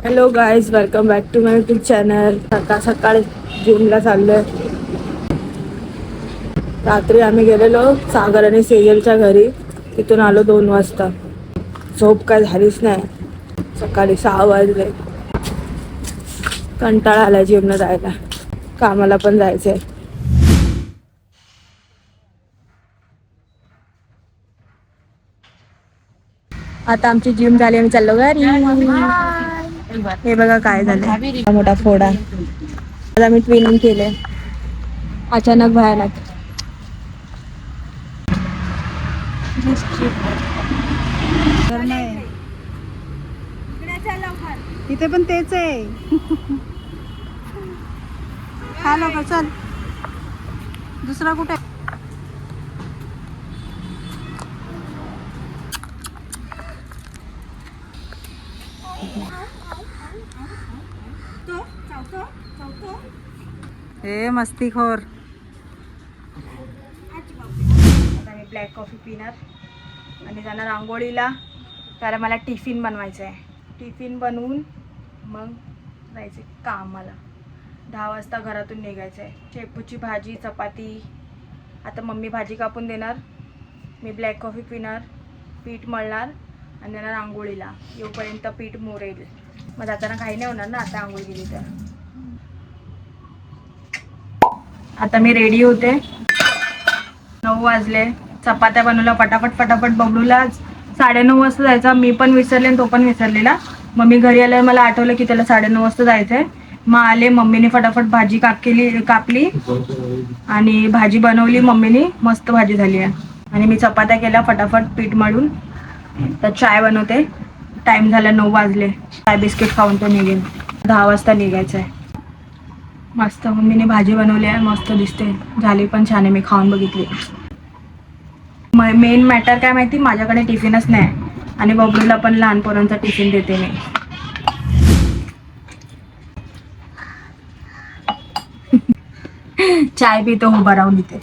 Hello guys, welcome back to my YouTube channel. सकाळ जिमला चाललोय. रात्री आम्ही गेलेलो सागर आणि सेजलच्या घरी. तिथून आलो 2 वाजता. झोप काय झालीच नाही. सकाळी 6 वाजले. कंटाळा आला जिमला जायला. कामाला पण जायचंय. आता आमची जिम झाली, आम्ही चाललो घरी. हे बघा काय झालं, मोठा फोडा. आता मी ट्रेनिंग केले अचानक भयानक. इथे पण तेच आहे. हा लोक चल, दुसरा कुठे? हे मस्तीखोर. आता मी ब्लॅक कॉफी पिणार आणि जाणार आंघोळीला. त्याला मला टिफिन बनवायचं आहे. टिफिन बनवून मग जायचं कामाला. 10 वाजता घरातून निघायचं आहे. शेपूची भाजी, चपाती. आता मम्मी भाजी कापून देणार, मी ब्लॅक कॉफी पिणार, पीठ मळणार आणि जाणार आंघोळीला. येऊपर्यंत पीठ मोरेल. मग जाताना काही नाही होणार ना आता आंघोळ केली तर. आता मी रेडी होते. 9 वाजले. चपात्या बनवल्या फटाफट बबलूला 9:30 वाजता जायचा. मी पण विसरले आणि तो पण विसरलेला. मग मी घरी आल्यावर मला आठवलं की त्याला 9:30 वाजता जायचंय. मग आले, मम्मीने फटाफट भाजी कापली आणि भाजी बनवली मम्मीने. मस्त भाजी झाली आहे. आणि मी चपात्या केल्या फटाफट पीठ मळून. तर चाय बनवते. टाइम झाला 9 वाजले. चाय बिस्किट खाऊन तो निघेन. 10 वाजता निघायचं आहे. मस्त मम्मीने भाजी बनवली आहे, मस्त दिसते. झाली पण छान आहे, मी खाऊन बघितली. मेन मॅटर काय माहिती, माझ्याकडे टिफिनच नाही आणि बबलूला पण लहान पोरांचा टिफिन देते मी. चाय पितो उभा राहून इथे.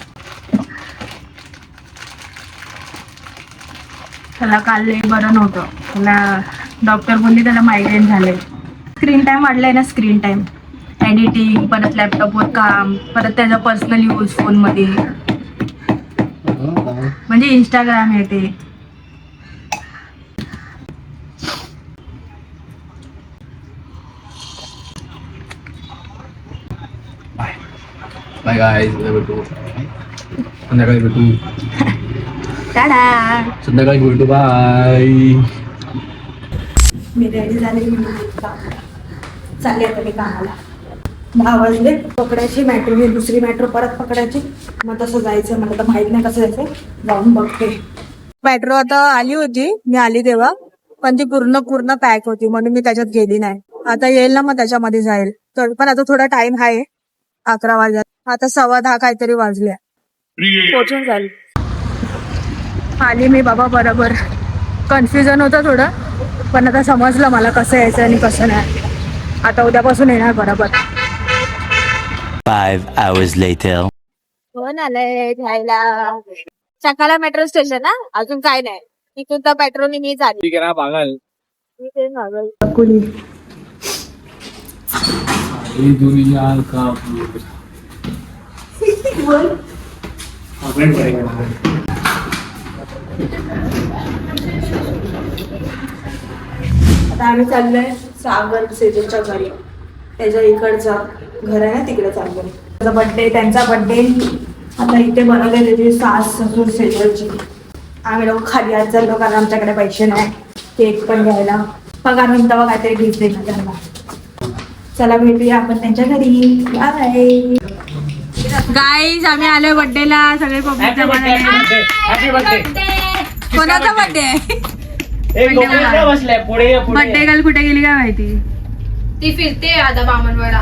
त्याला काल बरं नव्हतं. त्याला डॉक्टर बोलली त्याला मायग्रेन झालंय. स्क्रीन टाइम वाढलाय ना, स्क्रीन टाइम. एडिटिंग, परत लॅपटॉपवर काम, परत त्याचा पर्सनल यूज फोनमध्ये, म्हणजे इंस्टाग्राम आहे ते. बाय गाइस, भेटू संध्याकाळी. भेटू टाटा. संध्याकाळी भेटू. बाय. मी रेडी झाले. चालले आता मी कामाला. 10 वाजले. पकडायची मेट्रो, ही दुसरी मेट्रो परत पकडायची. मग तसं जायचं. मला तर माहित नाही कसं जायचं, जाऊन बघते. मेट्रो आता आली होती, मी आली तेव्हा, पण ती पूर्ण पॅक होती म्हणून मी त्याच्यात गेली नाही. आता येईल ना, मग त्याच्यामध्ये जाईल. तर पण आता थोडा टाइम आहे. 11 वाजले. आता 10:15 काहीतरी वाजल्या. पोहोचून जाईल. आली मी बाबा बरोबर. कन्फ्युजन होतं थोडं, पण आता समजलं मला कसं यायचं आणि कसं नाही. आता उद्यापासून येणार बरोबर. 5 hours later. कोण आलंय घ्यायला? सकाळला मेट्रो स्टेशन ना, अजून काय नाही. तिथून तर मेट्रोने मी झाली. ठीक आहे ना पागल. मी ते मागल कुणी. ये दुनिया का आता आम्ही चाललोय सागर सेजलच्या घरी. त्याच्या इकडचं घर आहे ना, तिकडे चाललोय. त्याचा बर्थडे, त्यांचा बर्थडे आता इथे बनवले. त्याची सास ससूर सेजलची. आम्ही लोक खाली आज चाललो कारण आमच्याकडे पैसे नाही केक पण घ्यायला. पगार म्हणून तेव्हा काहीतरी गिफ्ट देणार त्यांना. चला भेटूया आपण त्यांच्या घरी. बाय गाईज, आम्ही आलोय बर्थडेला. सगळे पब्लिकचा कोणाचा बर्थडे आहे? बर्थडे गर्ल कुठे गेली काय माहिती. ती फिरते आता बामणवाडा.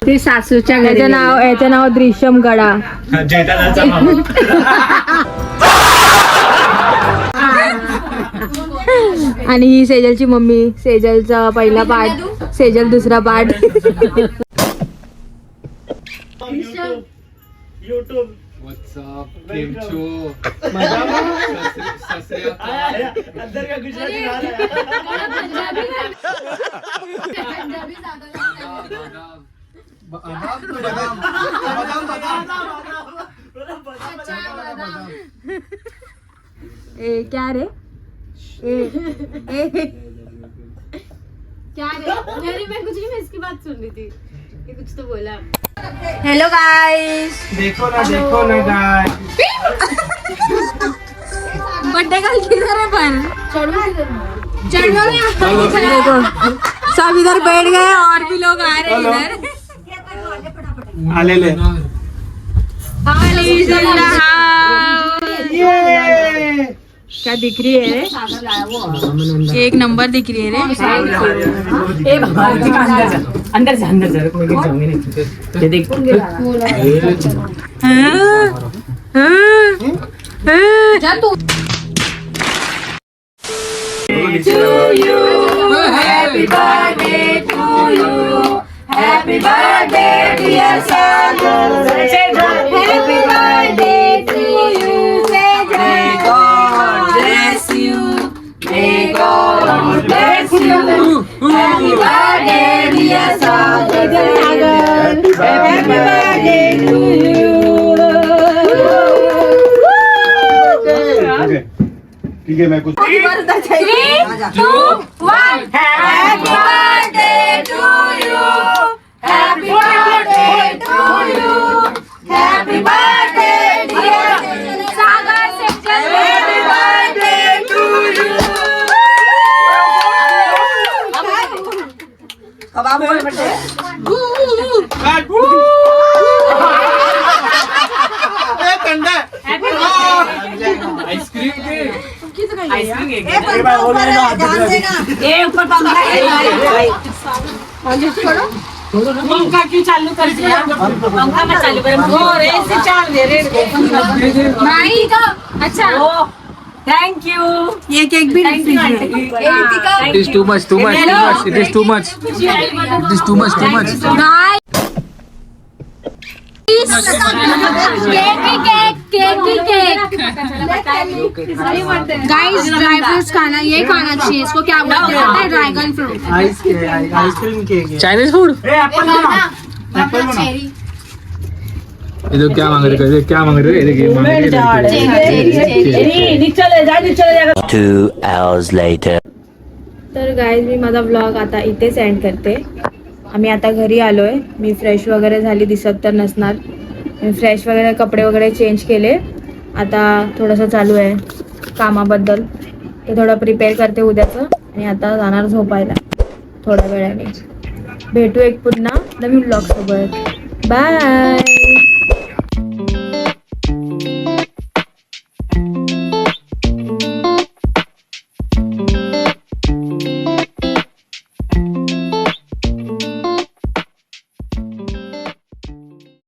ती सासूच्या घरी. याचं नाव द्रिश्यम गडा. आणि ही सेजलची मम्मी. सेजलचा पहिला पार्ट, सेजल दुसरा पार्ट. व्हॉट्सअप केम छो ए क्या रे ए क्या रे मेरी मैं कुछ नहीं, मैं इसकी बात सुन रही थी, ये कुछ तो बोला। हेलो गाइस, देखो ना गाय बर्थडे का किधर है पर चढ़ो देखो सब इधर बैठ गए और भी लोग आ रहे हैं इधर। आले ले Ali's in the house। ये क्या दिख रही है रे? एक नंबर दिख रही है रे। अंदर से मैं गिर जाऊंगी नहीं। ये देख जा तू। Happy birthday to you, happy birthday dear Sagar, happy birthday to you, may God bless you, may God bless you, happy birthday dear Sagar, happy birthday to you। ठीक है मैं कुछ 3, 2, 1 Happy birthday to you, happy birthday to you, happy birthday dear Sagar Sector, happy birthday to you। कब आप बोल birthday ice cream के ऊपर पंखा है पंखा क्यों चालू कर दिया? पंखा मत चालू कर, और ऐसे चाल दे रे नहीं का। अच्छा थैंक यू। ये केक भी It is too much. It is too much. Guys dry fruits खाना, ये खाना चाहिए इसको, क्या बोलते हैं dragon fruit. Ice cream cake Chinese food. ये तो क्या मांग रहे थे? क्या मांग रहे थे? देखिए मांग रहे थे। 2 hours later. तर गाईज मी माझा व्लॉग आता इथेच एंड करते। आम्ही आता घरी आलो आहे। मी फ्रेश वगैरे झाली, दिसत तर नसणार। मी फ्रेश वगैरे कपडे वगैरे चेंज केले। आता थोडंसं चालू आहे कामाबद्दल, ते थोडं प्रिपेअर करते उद्याचं आणि आता जाणार झोपायला थोड्या वेळाने। भेटू एक पुन्हा नवीन व्लॉग सोबत। बाय।